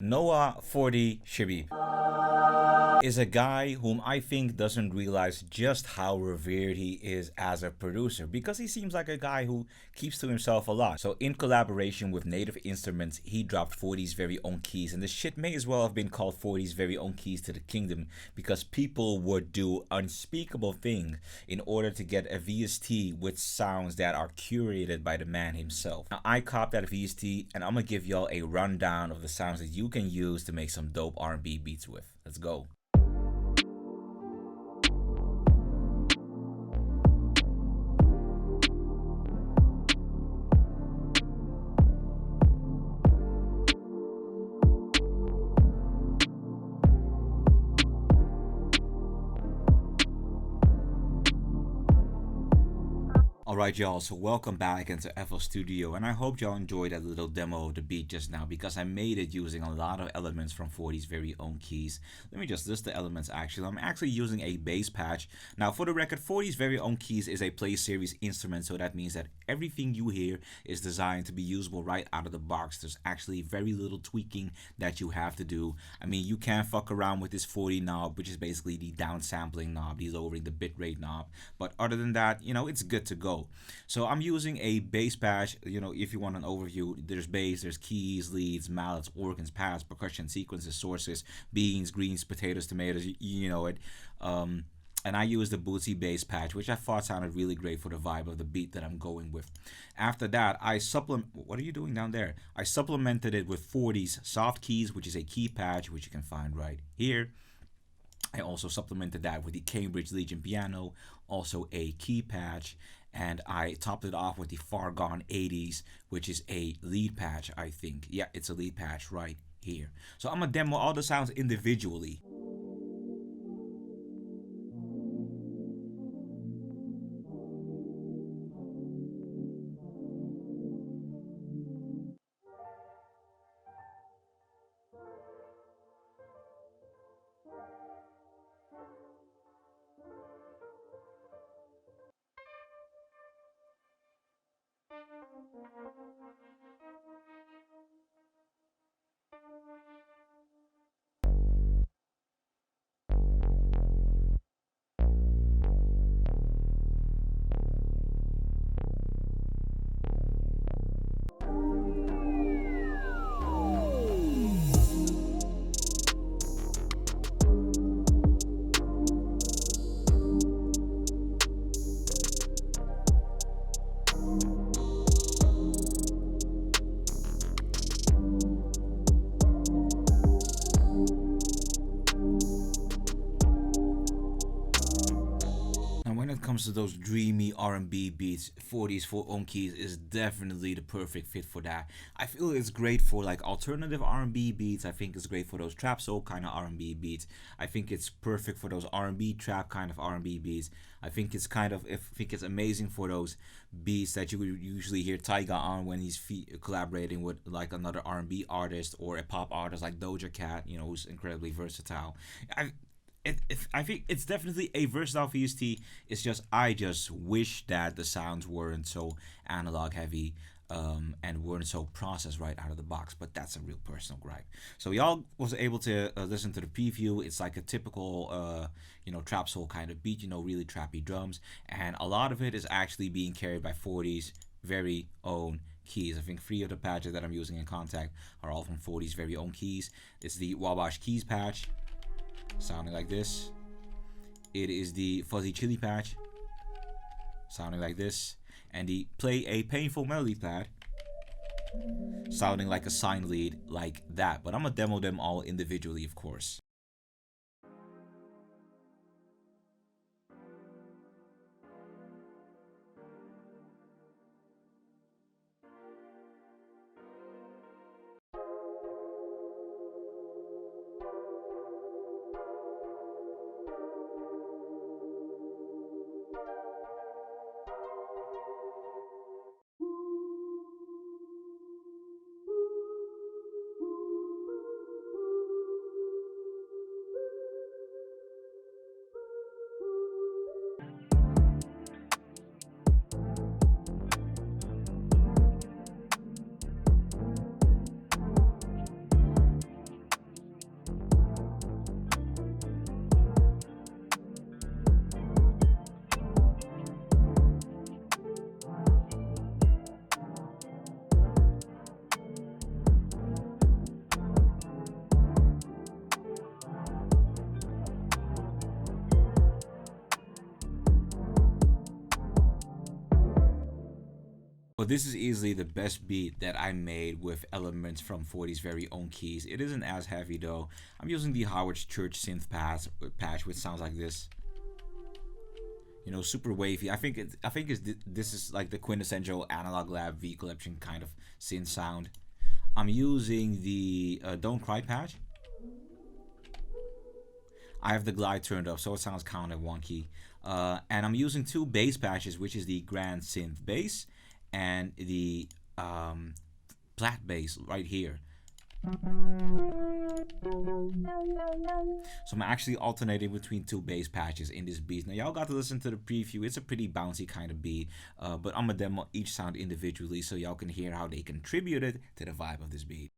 Noah 40 Shebib is a guy whom I think doesn't realize just how revered he is as a producer because he seems like a guy who keeps to himself a lot. So in collaboration with Native Instruments, he dropped 40's very own keys, and the shit may as well have been called 40's very own keys to the kingdom because people would do unspeakable things in order to get a VST with sounds that are curated by the man himself. Now I copped that VST and I'm gonna give y'all a rundown of the sounds that you can use to make some dope R&B beats with. Let's go. Alright y'all, so welcome back into FL Studio, and I hope y'all enjoyed that little demo of the beat just now because I made it using a lot of elements from 40's very own keys. Let me just list the elements actually. I'm actually using a bass patch. Now for the record, 40's very own keys is a play series instrument, so that means that everything you hear is designed to be usable right out of the box. There's actually very little tweaking that you have to do. I mean, you can fuck around with this 40 knob, which is basically the downsampling knob, the lowering the bitrate knob, but other than that, it's good to go. So I'm using a bass patch. If you want an overview, there's bass, there's keys, leads, mallets, organs, pads, percussion, sequences, sources, beans, greens, potatoes, tomatoes, you know it. And I used the Bootsy bass patch, which I thought sounded really great for the vibe of the beat that I'm going with. After that, what are you doing down there? I supplemented it with 40's soft keys, which is a key patch, which you can find right here. I also supplemented that with the Cambridge Legion piano, also a key patch, and I topped it off with the Far Gone 80's, which is a lead patch, I think. Yeah, it's a lead patch right here. So I'm gonna demo all the sounds individually. And when it comes to those dreamy R&B beats, 40's for own keys is definitely the perfect fit for that. I feel it's great for like alternative R&B beats. I think it's great for those trap soul kind of R&B beats. I think it's perfect for those R&B trap kind of R&B beats. I think it's amazing for those beats that you would usually hear Tyga on when he's collaborating with like another R&B artist or a pop artist like Doja Cat, who's incredibly versatile. I think it's definitely a versatile VST. It's just I just wish that the sounds weren't so analog heavy, and weren't so processed right out of the box. But that's a real personal gripe. So y'all was able to listen to the preview. It's like a typical trap soul kind of beat. Really trappy drums, and a lot of it is actually being carried by 40's very own keys. I think 3 of the patches that I'm using in Contact are all from 40's very own keys. It's the Wabash keys patch, sounding like this. It is the Fuzzy Chili patch, sounding like this. And the Play a Painful Melody pad, sounding like a sign lead like that. But I'm gonna demo them all individually, of course. this is easily the best beat that I made with elements from 40's very own keys. It isn't as heavy though. I'm using the Howard Church synth patch, which sounds like this. You know, super wavy. This is like the quintessential Analog Lab V Collection kind of synth sound. I'm using the Don't Cry patch. I have the glide turned up, so it sounds kind of wonky. And I'm using two bass patches, which is the Grand Synth bass and the flat bass right here. So I'm actually alternating between two bass patches in this beat. Now y'all got to listen to the preview. It's a pretty bouncy kind of beat, but I'm gonna demo each sound individually so y'all can hear how they contributed to the vibe of this beat.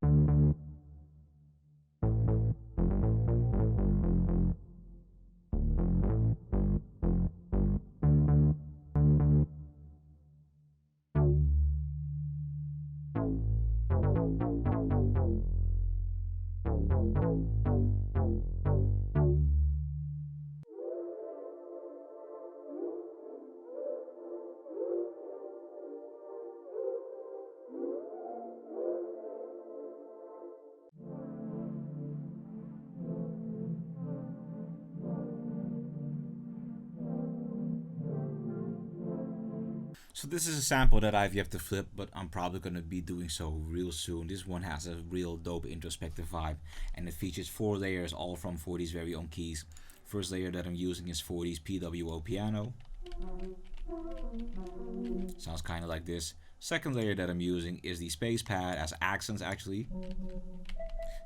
So this is a sample that I've yet to flip, but I'm probably going to be doing so real soon. This one has a real dope introspective vibe, and it features 4 layers, all from 40's very own keys. First layer that I'm using is 40's PWO piano. Sounds kind of like this. Second layer that I'm using is the space pad as accents actually.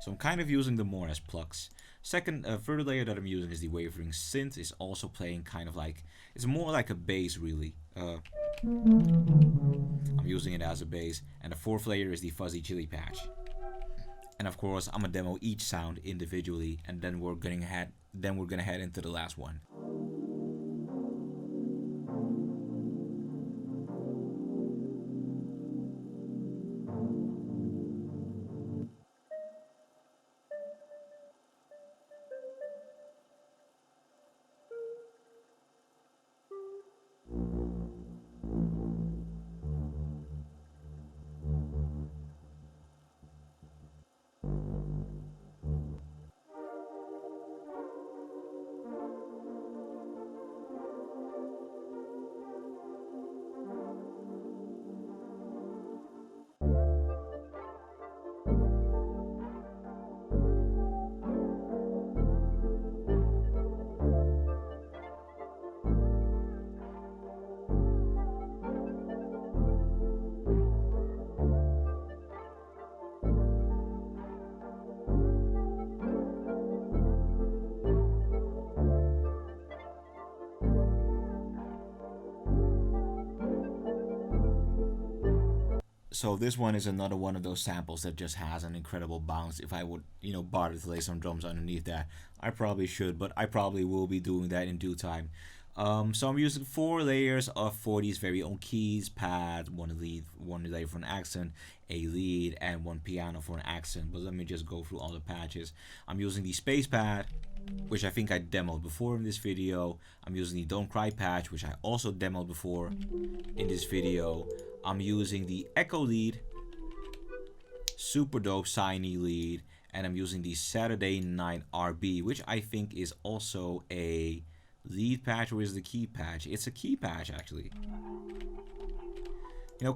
So I'm kind of using them more as plucks. Third layer that I'm using is the wavering synth. Is also playing kind of like, it's more like a bass really. I'm using it as a bass. And the fourth layer is the fuzzy chili patch. And of course, I'm gonna demo each sound individually, and then we're gonna head into the last one. So this one is another one of those samples that just has an incredible bounce. If I would, bother to lay some drums underneath that, I probably should, but I probably will be doing that in due time. So I'm using 4 layers of 40's very own keys, pads, one layer for an accent, a lead, and 1 piano for an accent. But let me just go through all the patches. I'm using the space pad, which I think I demoed before in this video. I'm using the Don't Cry patch, which I also demoed before in this video. I'm using the Echo lead, super dope Shiny lead, and I'm using the Saturday Night RB, which I think is also a lead patch, or is the key patch? It's a key patch actually.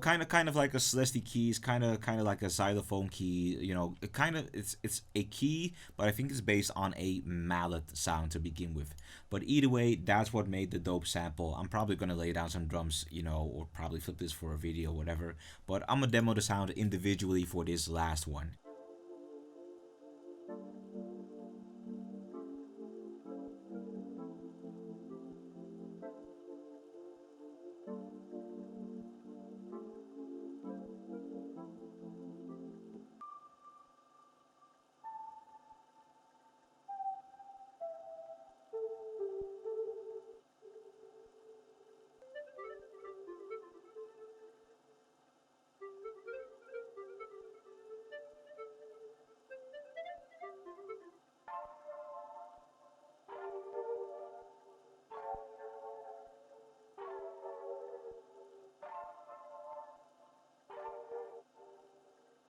Kind of like a Celeste keys, kind of like a xylophone key. It's a key, but I think it's based on a mallet sound to begin with. But either way, that's what made the dope sample. I'm probably gonna lay down some drums, or probably flip this for a video, whatever. But I'm gonna demo the sound individually for this last one.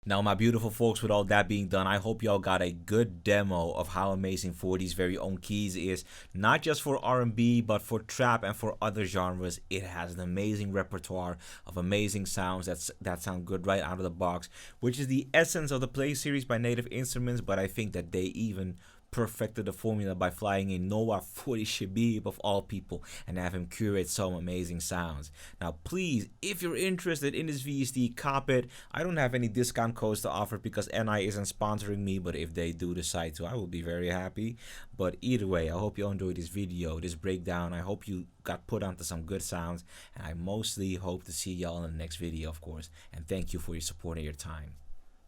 Now, my beautiful folks, with all that being done, I hope y'all got a good demo of how amazing 40's very own keys is. Not just for R&B, but for trap and for other genres. It has an amazing repertoire of amazing sounds that sound good right out of the box, which is the essence of the Play series by Native Instruments. But I think that they even perfected the formula by flying in Noah 40 Shebib of all people and have him curate some amazing sounds. Now please, if you're interested in this VST, cop it. I don't have any discount codes to offer because NI isn't sponsoring me, but if they do decide to, I will be very happy. But either way, I hope you enjoyed this video, this breakdown. I hope you got put onto some good sounds, and I mostly hope to see y'all in the next video, of course. And thank you for your support and your time.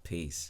Peace.